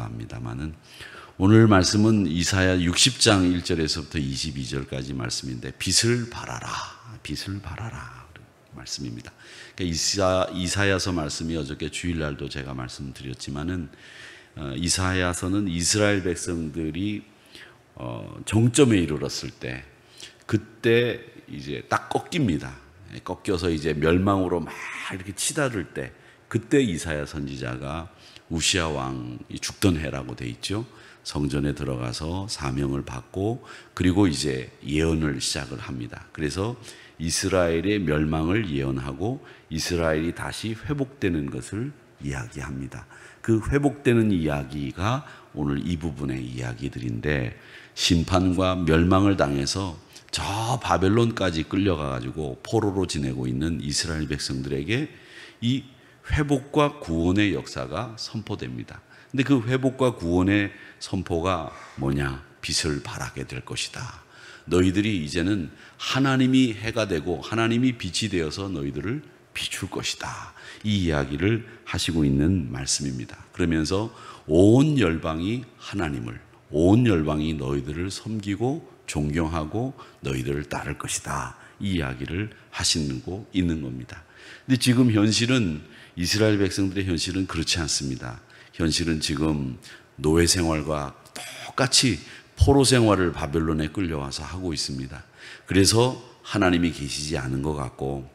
합니다만은 오늘 말씀은 이사야 60장 1절에서부터 22절까지 말씀인데 빛을 발하라, 빛을 발하라 말씀입니다. 그러니까 이사야서 말씀이 어저께 주일날도 제가 말씀드렸지만은 이사야서는 이스라엘 백성들이 정점에 이르렀을 때 그때 이제 딱 꺾입니다. 꺾여서 이제 멸망으로 막 이렇게 치달을 때 그때 이사야 선지자가 우시야 왕이 죽던 해라고 돼 있죠. 성전에 들어가서 사명을 받고 그리고 이제 예언을 시작을 합니다. 그래서 이스라엘의 멸망을 예언하고 이스라엘이 다시 회복되는 것을 이야기합니다. 그 회복되는 이야기가 오늘 이 부분의 이야기들인데 심판과 멸망을 당해서 저 바벨론까지 끌려가가지고 포로로 지내고 있는 이스라엘 백성들에게 이 회복과 구원의 역사가 선포됩니다. 근데 그 회복과 구원의 선포가 뭐냐? 빛을 발하게 될 것이다. 너희들이 이제는 하나님이 해가 되고 하나님이 빛이 되어서 너희들을 비출 것이다. 이 이야기를 하시고 있는 말씀입니다. 그러면서 온 열방이 하나님을, 온 열방이 너희들을 섬기고 존경하고 너희들을 따를 것이다. 이 이야기를 하시고 있는 겁니다. 근데 지금 현실은 이스라엘 백성들의 현실은 그렇지 않습니다. 현실은 지금 노예 생활과 똑같이 포로 생활을 바벨론에 끌려와서 하고 있습니다. 그래서 하나님이 계시지 않은 것 같고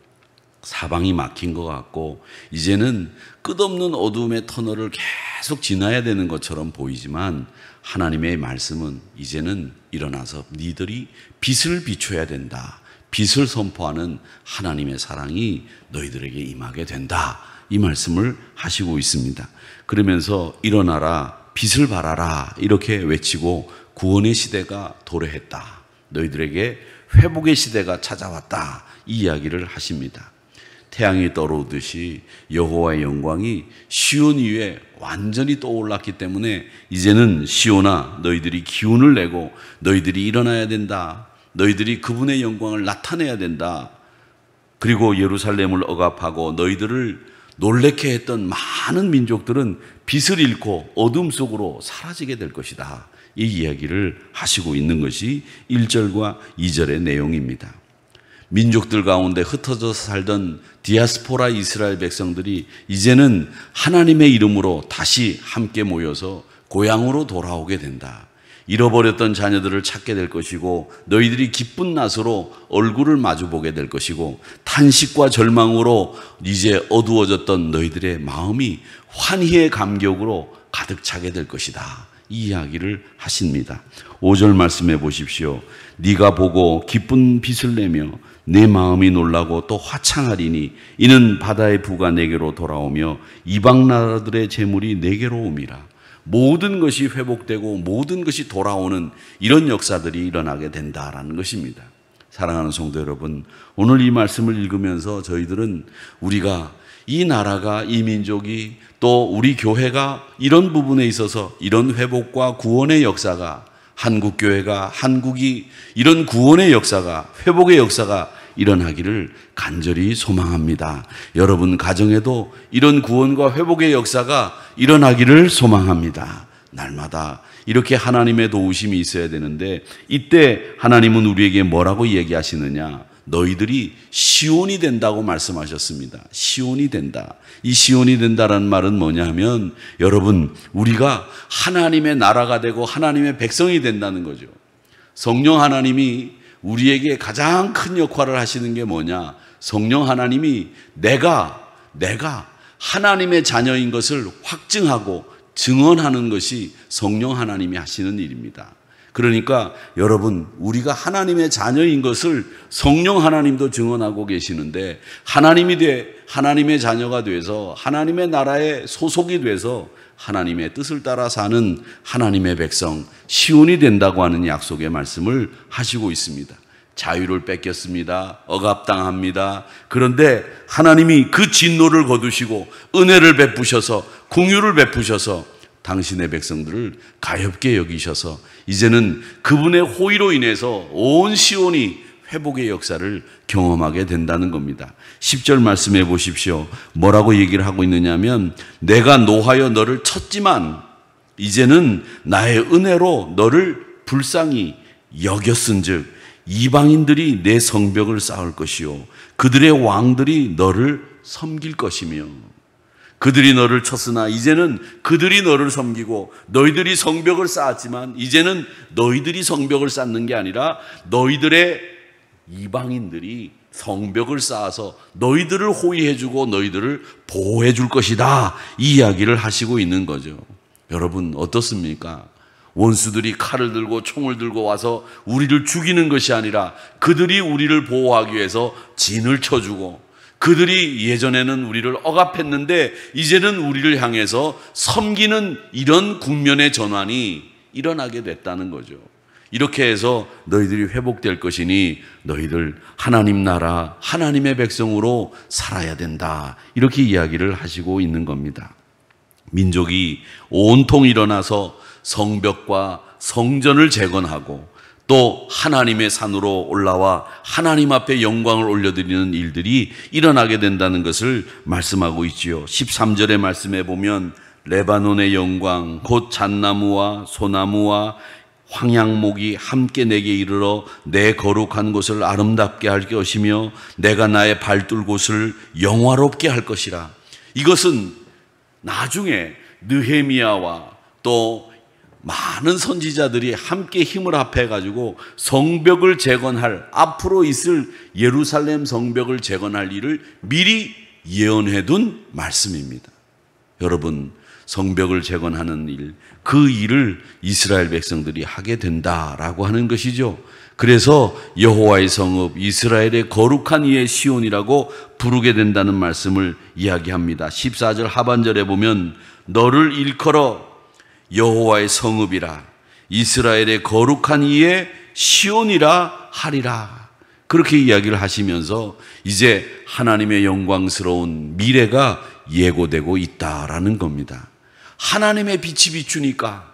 사방이 막힌 것 같고 이제는 끝없는 어둠의 터널을 계속 지나야 되는 것처럼 보이지만 하나님의 말씀은 이제는 일어나서 니들이 빛을 비춰야 된다. 빛을 선포하는 하나님의 사랑이 너희들에게 임하게 된다. 이 말씀을 하시고 있습니다. 그러면서 일어나라, 빛을 발하라 이렇게 외치고 구원의 시대가 도래했다. 너희들에게 회복의 시대가 찾아왔다. 이 이야기를 하십니다. 태양이 떠오르듯이 여호와의 영광이 시온 위에 완전히 떠올랐기 때문에 이제는 시온아 너희들이 기운을 내고 너희들이 일어나야 된다. 너희들이 그분의 영광을 나타내야 된다. 그리고 예루살렘을 억압하고 너희들을 놀래게 했던 많은 민족들은 빛을 잃고 어둠 속으로 사라지게 될 것이다. 이 이야기를 하시고 있는 것이 1절과 2절의 내용입니다. 민족들 가운데 흩어져서 살던 디아스포라 이스라엘 백성들이 이제는 하나님의 이름으로 다시 함께 모여서 고향으로 돌아오게 된다. 잃어버렸던 자녀들을 찾게 될 것이고 너희들이 기쁜 낯으로 얼굴을 마주보게 될 것이고 탄식과 절망으로 이제 어두워졌던 너희들의 마음이 환희의 감격으로 가득 차게 될 것이다. 이 이야기를 하십니다. 5절 말씀해 보십시오. 네가 보고 기쁜 빛을 내며 내 마음이 놀라고 또 화창하리니 이는 바다의 부가 내게로 돌아오며 이방 나라들의 재물이 내게로 옴이라. 모든 것이 회복되고 모든 것이 돌아오는 이런 역사들이 일어나게 된다라는 것입니다. 사랑하는 성도 여러분, 오늘 이 말씀을 읽으면서 저희들은 우리가 이 나라가, 이 민족이 또 우리 교회가 이런 부분에 있어서 이런 회복과 구원의 역사가 한국교회가, 한국이 이런 구원의 역사가, 회복의 역사가 일어나기를 간절히 소망합니다. 여러분 가정에도 이런 구원과 회복의 역사가 일어나기를 소망합니다. 날마다 이렇게 하나님의 도우심이 있어야 되는데 이때 하나님은 우리에게 뭐라고 얘기하시느냐? 너희들이 시온이 된다고 말씀하셨습니다. 시온이 된다. 이 시온이 된다라는 말은 뭐냐면 여러분 우리가 하나님의 나라가 되고 하나님의 백성이 된다는 거죠. 성령 하나님이 우리에게 가장 큰 역할을 하시는 게 뭐냐? 성령 하나님이 내가 하나님의 자녀인 것을 확증하고 증언하는 것이 성령 하나님이 하시는 일입니다. 그러니까 여러분 우리가 하나님의 자녀인 것을 성령 하나님도 증언하고 계시는데 하나님의 자녀가 돼서 하나님의 나라에 소속이 돼서 하나님의 뜻을 따라 사는 하나님의 백성 시온이 된다고 하는 약속의 말씀을 하시고 있습니다. 자유를 뺏겼습니다. 억압당합니다. 그런데 하나님이 그 진노를 거두시고 은혜를 베푸셔서 긍휼을 베푸셔서 당신의 백성들을 가엾게 여기셔서 이제는 그분의 호의로 인해서 온 시온이 회복의 역사를 경험하게 된다는 겁니다. 10절 말씀해 보십시오. 뭐라고 얘기를 하고 있느냐면 내가 노하여 너를 쳤지만 이제는 나의 은혜로 너를 불쌍히 여겼은즉 이방인들이 내 성벽을 쌓을 것이요 그들의 왕들이 너를 섬길 것이며 그들이 너를 쳤으나 이제는 그들이 너를 섬기고 너희들이 성벽을 쌓았지만 이제는 너희들이 성벽을 쌓는 게 아니라 너희들의 이방인들이 성벽을 쌓아서 너희들을 호위해주고 너희들을 보호해줄 것이다. 이 이야기를 하시고 있는 거죠. 여러분 어떻습니까? 원수들이 칼을 들고 총을 들고 와서 우리를 죽이는 것이 아니라 그들이 우리를 보호하기 위해서 진을 쳐주고 그들이 예전에는 우리를 억압했는데 이제는 우리를 향해서 섬기는 이런 국면의 전환이 일어나게 됐다는 거죠. 이렇게 해서 너희들이 회복될 것이니 너희들 하나님 나라 하나님의 백성으로 살아야 된다. 이렇게 이야기를 하시고 있는 겁니다. 민족이 온통 일어나서 성벽과 성전을 재건하고 또 하나님의 산으로 올라와 하나님 앞에 영광을 올려드리는 일들이 일어나게 된다는 것을 말씀하고 있지요. 13절의 말씀에 보면 레바논의 영광 곧 잣나무와 소나무와 황양목이 함께 내게 이르러 내 거룩한 곳을 아름답게 할 것이며 내가 나의 발둘 곳을 영화롭게 할 것이라. 이것은 나중에 느헤미야와 또 많은 선지자들이 함께 힘을 합해가지고 성벽을 재건할 앞으로 있을 예루살렘 성벽을 재건할 일을 미리 예언해둔 말씀입니다. 여러분 성벽을 재건하는 일, 그 일을 이스라엘 백성들이 하게 된다라고 하는 것이죠. 그래서 여호와의 성읍 이스라엘의 거룩한 이의 시온이라고 부르게 된다는 말씀을 이야기합니다. 14절 하반절에 보면 너를 일컬어 여호와의 성읍이라 이스라엘의 거룩한 이의 시온이라 하리라. 그렇게 이야기를 하시면서 이제 하나님의 영광스러운 미래가 예고되고 있다라는 겁니다. 하나님의 빛이 비추니까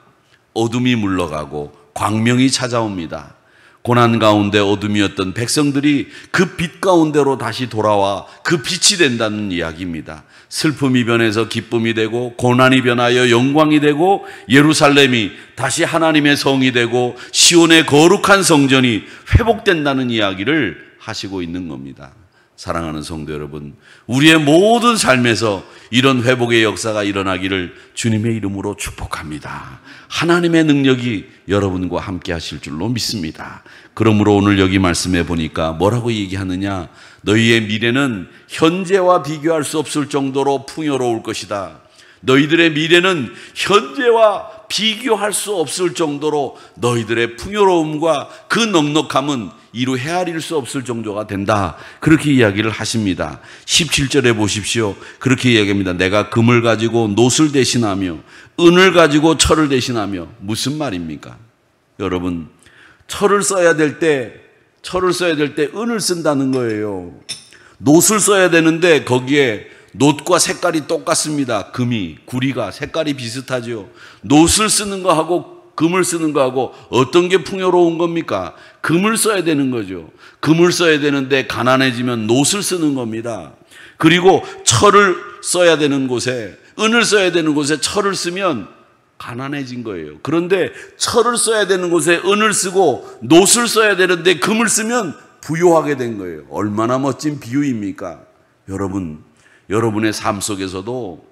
어둠이 물러가고 광명이 찾아옵니다. 고난 가운데 어둠이었던 백성들이 그 빛 가운데로 다시 돌아와 그 빛이 된다는 이야기입니다. 슬픔이 변해서 기쁨이 되고 고난이 변하여 영광이 되고 예루살렘이 다시 하나님의 성이 되고 시온의 거룩한 성전이 회복된다는 이야기를 하시고 있는 겁니다. 사랑하는 성도 여러분, 우리의 모든 삶에서 이런 회복의 역사가 일어나기를 주님의 이름으로 축복합니다. 하나님의 능력이 여러분과 함께 하실 줄로 믿습니다. 그러므로 오늘 여기 말씀해 보니까 뭐라고 얘기하느냐? 너희의 미래는 현재와 비교할 수 없을 정도로 풍요로울 것이다. 너희들의 미래는 현재와 비교할 수 없을 정도로 너희들의 풍요로움과 그 넉넉함은 이루 헤아릴 수 없을 정도가 된다. 그렇게 이야기를 하십니다. 17절에 보십시오. 그렇게 이야기합니다. 내가 금을 가지고 놋을 대신하며 은을 가지고 철을 대신하며. 무슨 말입니까? 여러분, 철을 써야 될 때 은을 쓴다는 거예요. 놋을 써야 되는데 거기에 놋과 색깔이 똑같습니다. 금이, 구리가 색깔이 비슷하죠. 놋을 쓰는 거하고 금을 쓰는 거하고 어떤 게 풍요로운 겁니까? 금을 써야 되는 거죠. 금을 써야 되는데 가난해지면 놋을 쓰는 겁니다. 그리고 철을 써야 되는 곳에, 은을 써야 되는 곳에 철을 쓰면 가난해진 거예요. 그런데 철을 써야 되는 곳에 은을 쓰고 놋을 써야 되는데 금을 쓰면 부유하게 된 거예요. 얼마나 멋진 비유입니까? 여러분, 여러분의 삶 속에서도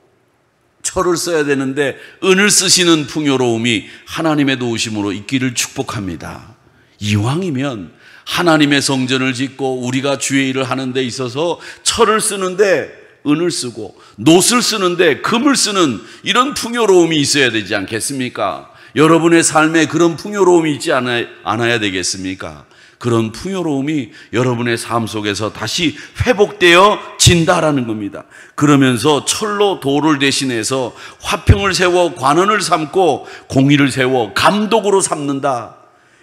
철을 써야 되는데 은을 쓰시는 풍요로움이 하나님의 도우심으로 있기를 축복합니다. 이왕이면 하나님의 성전을 짓고 우리가 주의 일을 하는 데 있어서 철을 쓰는데 은을 쓰고 놋을 쓰는데 금을 쓰는 이런 풍요로움이 있어야 되지 않겠습니까? 여러분의 삶에 그런 풍요로움이 있지 않아야 되겠습니까? 그런 풍요로움이 여러분의 삶 속에서 다시 회복되어 진다라는 겁니다. 그러면서 철로 돌을 대신해서 화평을 세워 관원을 삼고 공의를 세워 감독으로 삼는다.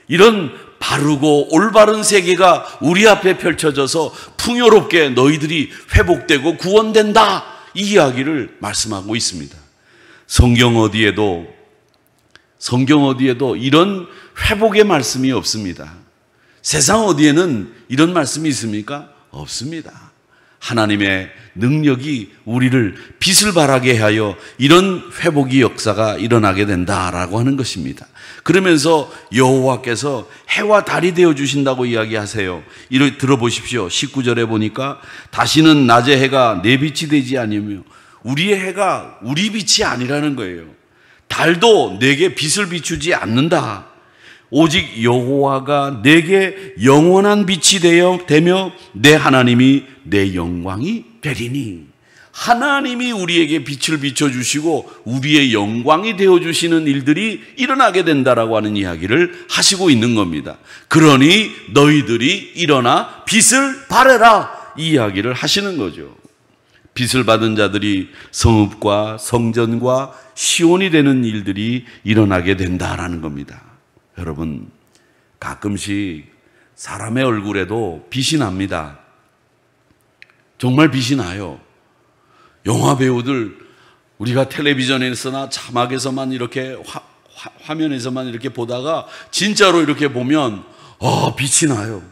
이런 바르고 올바른 세계가 우리 앞에 펼쳐져서 풍요롭게 너희들이 회복되고 구원된다. 이 이야기를 말씀하고 있습니다. 성경 어디에도 이런 회복의 말씀이 없습니다. 세상 어디에는 이런 말씀이 있습니까? 없습니다. 하나님의 능력이 우리를 빛을 발하게 하여 이런 회복의 역사가 일어나게 된다라고 하는 것입니다. 그러면서 여호와께서 해와 달이 되어 주신다고 이야기하세요. 이를 들어보십시오. 19절에 보니까 다시는 낮의 해가 내 빛이 되지 아니며, 우리의 해가 우리 빛이 아니라는 거예요. 달도 내게 빛을 비추지 않는다. 오직 여호와가 내게 영원한 빛이 되며 내 하나님이 내 영광이 되리니. 하나님이 우리에게 빛을 비춰주시고 우리의 영광이 되어주시는 일들이 일어나게 된다라고 하는 이야기를 하시고 있는 겁니다. 그러니 너희들이 일어나 빛을 발해라, 이 이야기를 하시는 거죠. 빛을 받은 자들이 성읍과 성전과 시온이 되는 일들이 일어나게 된다라는 겁니다. 여러분, 가끔씩 사람의 얼굴에도 빛이 납니다. 정말 빛이 나요. 영화 배우들, 우리가 텔레비전에서나 자막에서만 이렇게 화면에서만 이렇게 보다가 진짜로 이렇게 보면 빛이 나요.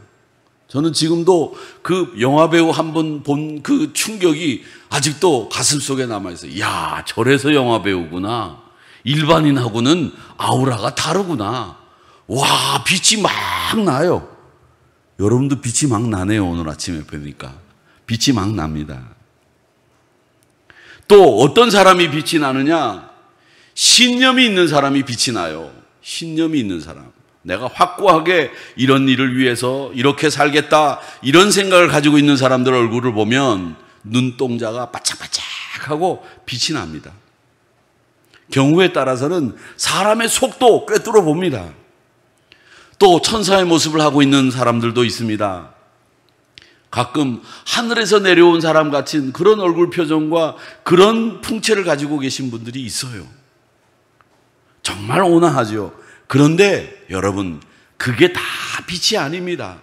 저는 지금도 그 영화 배우 한 번 본 그 충격이 아직도 가슴속에 남아있어요. 이야, 저래서 영화 배우구나. 일반인하고는 아우라가 다르구나. 와, 빛이 막 나요. 여러분도 빛이 막 나네요. 오늘 아침에 보니까 빛이 막 납니다. 또 어떤 사람이 빛이 나느냐? 신념이 있는 사람이 빛이 나요. 신념이 있는 사람, 내가 확고하게 이런 일을 위해서 이렇게 살겠다, 이런 생각을 가지고 있는 사람들 얼굴을 보면 눈동자가 바짝바짝하고 빛이 납니다. 경우에 따라서는 사람의 속도 꿰뚫어 봅니다. 또 천사의 모습을 하고 있는 사람들도 있습니다. 가끔 하늘에서 내려온 사람 같은 그런 얼굴 표정과 그런 풍채를 가지고 계신 분들이 있어요. 정말 온화하죠. 그런데 여러분, 그게 다 빛이 아닙니다.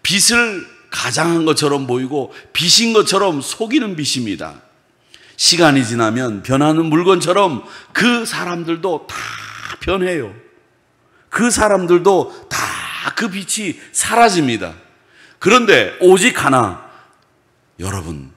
빛을 가장한 것처럼 보이고 빛인 것처럼 속이는 빛입니다. 시간이 지나면 변하는 물건처럼 그 사람들도 다 변해요. 그 사람들도 다 그 빛이 사라집니다. 그런데 오직 하나, 여러분,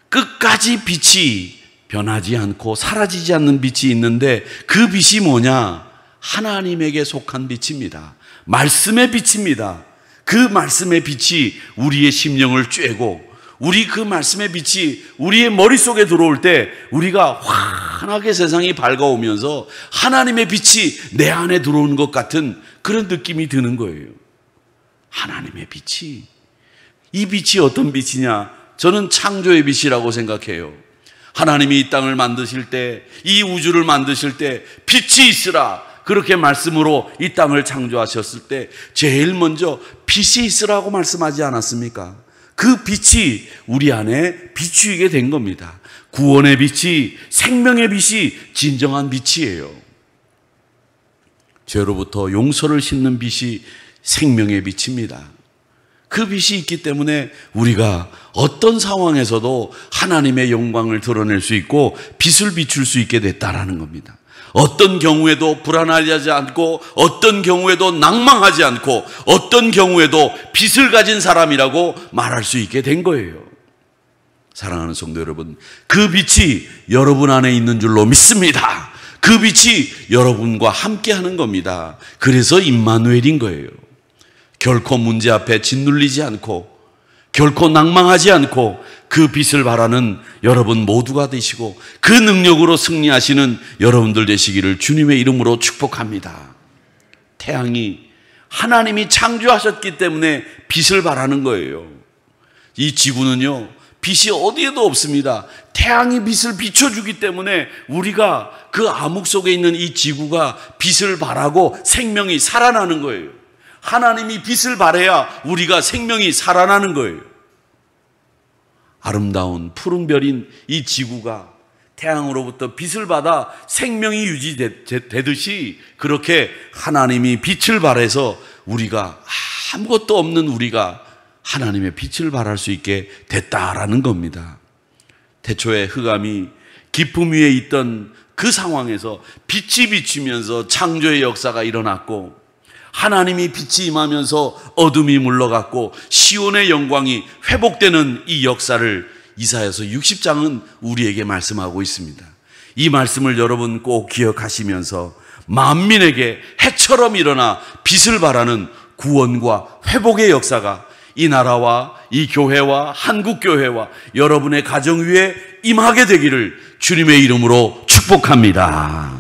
끝까지 빛이 변하지 않고 사라지지 않는 빛이 있는데 그 빛이 뭐냐? 하나님에게 속한 빛입니다. 말씀의 빛입니다. 그 말씀의 빛이 우리의 심령을 쬐고, 우리 그 말씀의 빛이 우리의 머릿속에 들어올 때 우리가 환하게 세상이 밝아오면서 하나님의 빛이 내 안에 들어오는 것 같은 그런 느낌이 드는 거예요. 하나님의 빛이, 이 빛이 어떤 빛이냐? 저는 창조의 빛이라고 생각해요. 하나님이 이 땅을 만드실 때, 이 우주를 만드실 때 빛이 있으라, 그렇게 말씀으로 이 땅을 창조하셨을 때 제일 먼저 빛이 있으라고 말씀하지 않았습니까? 그 빛이 우리 안에 비추이게 된 겁니다. 구원의 빛이, 생명의 빛이 진정한 빛이에요. 죄로부터 용서를 싣는 빛이 생명의 빛입니다. 그 빛이 있기 때문에 우리가 어떤 상황에서도 하나님의 영광을 드러낼 수 있고 빛을 비출 수 있게 됐다라는 겁니다. 어떤 경우에도 불안하지 않고, 어떤 경우에도 낭망하지 않고, 어떤 경우에도 빛을 가진 사람이라고 말할 수 있게 된 거예요. 사랑하는 성도 여러분, 그 빛이 여러분 안에 있는 줄로 믿습니다. 그 빛이 여러분과 함께 하는 겁니다. 그래서 임마누엘인 거예요. 결코 문제 앞에 짓눌리지 않고, 결코 낭망하지 않고 그 빛을 바라는 여러분 모두가 되시고 그 능력으로 승리하시는 여러분들 되시기를 주님의 이름으로 축복합니다. 태양이 하나님이 창조하셨기 때문에 빛을 발하는 거예요. 이 지구는요, 빛이 어디에도 없습니다. 태양이 빛을 비춰주기 때문에 우리가 그 암흑 속에 있는 이 지구가 빛을 발하고 생명이 살아나는 거예요. 하나님이 빛을 발해야 우리가 생명이 살아나는 거예요. 아름다운 푸른 별인 이 지구가 태양으로부터 빛을 받아 생명이 유지되듯이, 그렇게 하나님이 빛을 발해서 우리가, 아무것도 없는 우리가 하나님의 빛을 발할 수 있게 됐다라는 겁니다. 태초에 흑암이 깊음 위에 있던 그 상황에서 빛이 비추면서 창조의 역사가 일어났고, 하나님이 빛이 임하면서 어둠이 물러갔고 시온의 영광이 회복되는 이 역사를 이사야서 60장은 우리에게 말씀하고 있습니다. 이 말씀을 여러분 꼭 기억하시면서 만민에게 해처럼 일어나 빛을 발하는 구원과 회복의 역사가 이 나라와 이 교회와 한국교회와 여러분의 가정 위에 임하게 되기를 주님의 이름으로 축복합니다.